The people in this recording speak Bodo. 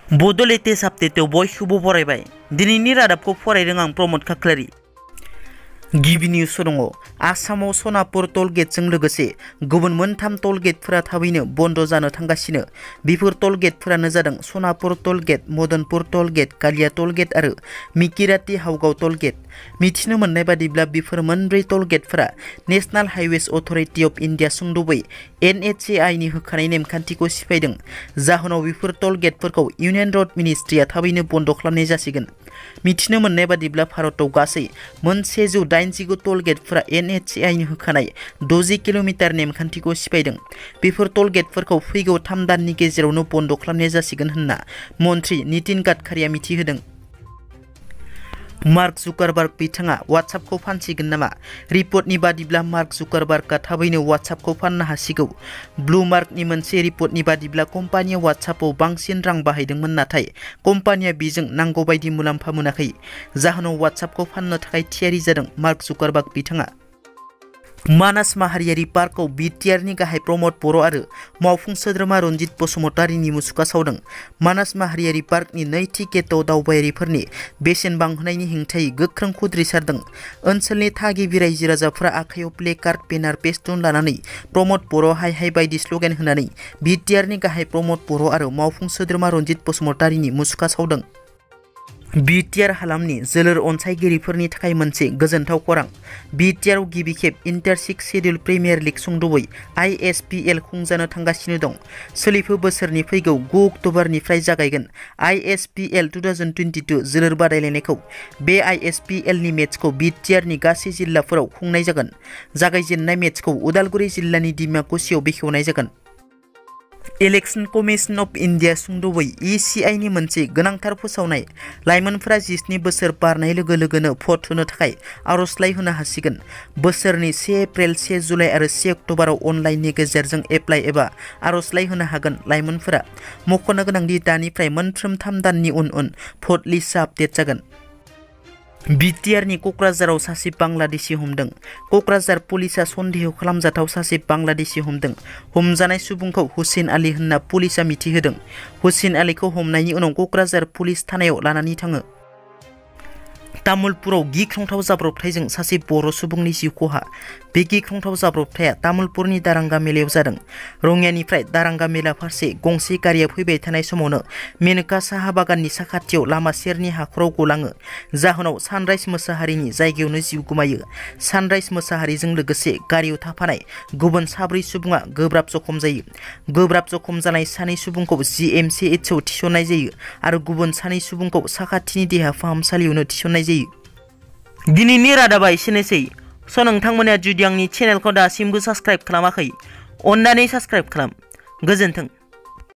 बड' लेटेस्ट आपडेटआव बयखौबो बरायबाय। दिनैनि रादाबखौ फरायदों आं प्रमद खाख्लारि। गिबि निउस दङ। आसामाव सनापुर टल गेटजों लोगोसे गुबुन मोनथाम टल गेटफोरा थाबैनो बन्द जानो थांगासिनो। बेफोर टल गेटफोरानो जादों Sanapur toll gate, Madanpur toll gate, Kalia toll gate आरो मिकिराति हावगाव टल गेट। मिथिनो मोननाय बादिब्ला बेफोर मोनब्रै टल गेटफोरा national highways authority of India सुंद'बै NHAI नि होखानाय नेमखान्थिखौ सिफायदों। जाहोनाव बेफोर टल गेटफोरखौ इउनियन रड मिनिस्ट्रिया थाबैनो बन्द खालामनाय जासिगोन। मिथिनो मोननाय बादिब्ला भारताव गासै 189 टल गेटफोरा NHAI नि होखानाय 60 किल'मिटार नेमखान्थिखौ सिफायदों। बेफोर टल गेटफोरखौ फैगौ 3 दाननि गेजेरावनो बन्द खालामनाय जासिगोन होनना मन्त्रि नितिन गाडकारिया मिथिहोदों। मार्क जुकारबार्ग बिथाङा वाट्सएपखौ फानसिगोन नामा? रिपर्टनि बादिब्ला मार्क जुकारबार्गआ थाबैनो वाट्सएपखौ फाननो हासिगौ। ब्लुमबार्गनि मोनसे रिपर्टनि बादिब्ला कम्पानिया वाट्सएपआव बांसिन रां बाहायदोंमोन, नाथाय कम्पानिया बेजों नांगौ बायदि मुलाम्फा मोनाखै। जाहोनाव वाट्सएपखौ फाननो थाखाय थियारि जादों मार्क जुकारबार्ग बिथाङा। मानास माहारियारि पार्कआव बिटिआरनि गाहाय प्रमद बर' आरो मावफुं सोद्रोमा रनजित बसुमतारीनि मुसुखा सावदों। मानास माहारियारि पार्कनि नैथि गेटआव दावबायारिफोरनि बेसेन बांहोनायनि हेंथायै गोख्रों खुद्रिसारदों। ओनसोलनि थागिबि रायजो राजाफोरा आखायाव प्लेकार्ड, बेनार, पेस्टुन लानानै प्रमद बर' हाय हाय बायदि स्ल'गान होनानै बिटिआरनि गाहाय प्रमद बर' आरो मावफुं सोद्रोमा रनजित बसुमतारीनि मुसुखा सावदों। बिटिआर हालामनि जोलुर अनसायगिरिफोरनि थाखाय मोनसे गोजोनथाव खौरां। बिटिआरआव गिबि खेब इन्टार 6 शेड्युल प्रिमियार लिग सुंद'बै ISPL खुंजानो थांगासिनो दं। सोलिफु बोसोरनि फैगौ 9 अक्ट'बरनिफ्राय जागायगोन ISPL 2022 जोलुर बादायलायनायखौ। बे ISPLनि मेचखौ बिटिआरनि गासै जिल्लाफोराव खुंनाय जागोन। जागायजेननाय मेचखौ उदालगुरि जिल्लानि दिमाकुसियाव बेखेवनाय जागोन। इलेक्शन कमिशन अफ इन्डिया सुंद'बै ECI नि मोनसे गोनांथार फोसावनाय। लाइमोनफोरा 17 बोसोर बारनाय लोगो लोगोनो भट होनो थाखाय आर'जलाइ होनो हासिगोन। बोसोरनि 1 एप्रिल, 1 जुलाइ आरो 1 अक्ट'बराव अनलाइननि गेजेरजों एप्लाइ एबा आर'जलाइ होनो हागोन। लाइमोनफोरा मख'नो गोनांदि दानिफ्राय मोनफ्रोम 3 दाननि उन भट लिस्टआ आपडेट जागोन। बिटिआरनि क'क्राझाराव सासे बांलादेशी हमदों। क'क्राझार पुलिसा सन्देह खालामजाथाव सासे बांलादेशी हमदों। हमजानाय सुबुंखौ हुसैन आली होनना पुलिसा मिथिहोदों। हुसैन आलीखौ हमनायनि उनाव क'क्राझार पुलिस थानायाव लानानै थाङो। तामुलपुराव गिख्रंथाव जाब्रबथायजों सासे बर' सुबुंनि जिउ खहा। बे गिख्रंथाव जाब्रबथाया तामुलपुरनि दारांगा मेलायाव जादों। रङियानिफ्राय दारांगा मेला फारसे गंसे गारिया फैबाय थानाय समावनो मेनका साहा बागाननि साखाथियाव लामा सेरनि हाखराव गलाङो। जाहोनाव सानराइज मोसाहारिनि जायगायावनो जिउ गोमायो। सानराइज मोसाहारिजों लोगोसे गारियाव थाफानाय गुबुन 4 सुबुङा गोब्राब जखम जायो। गोब्राब जखम जानाय 2 सुबुंखौ GMCHआव थिसननाय जायो आरो गुबुन 2 सुबुंखौ साखाथिनि देहा फाहामसालियावनो थिसननाय जायो। दिनैनि रादाबा एसेनोसै। नोंथांमोना जुदि आंनि चेनेलखौ दासिमबो साबस्क्राइब खालामाखै, अन्नानै साबस्क्राइब खालाम। गोजोन्थों।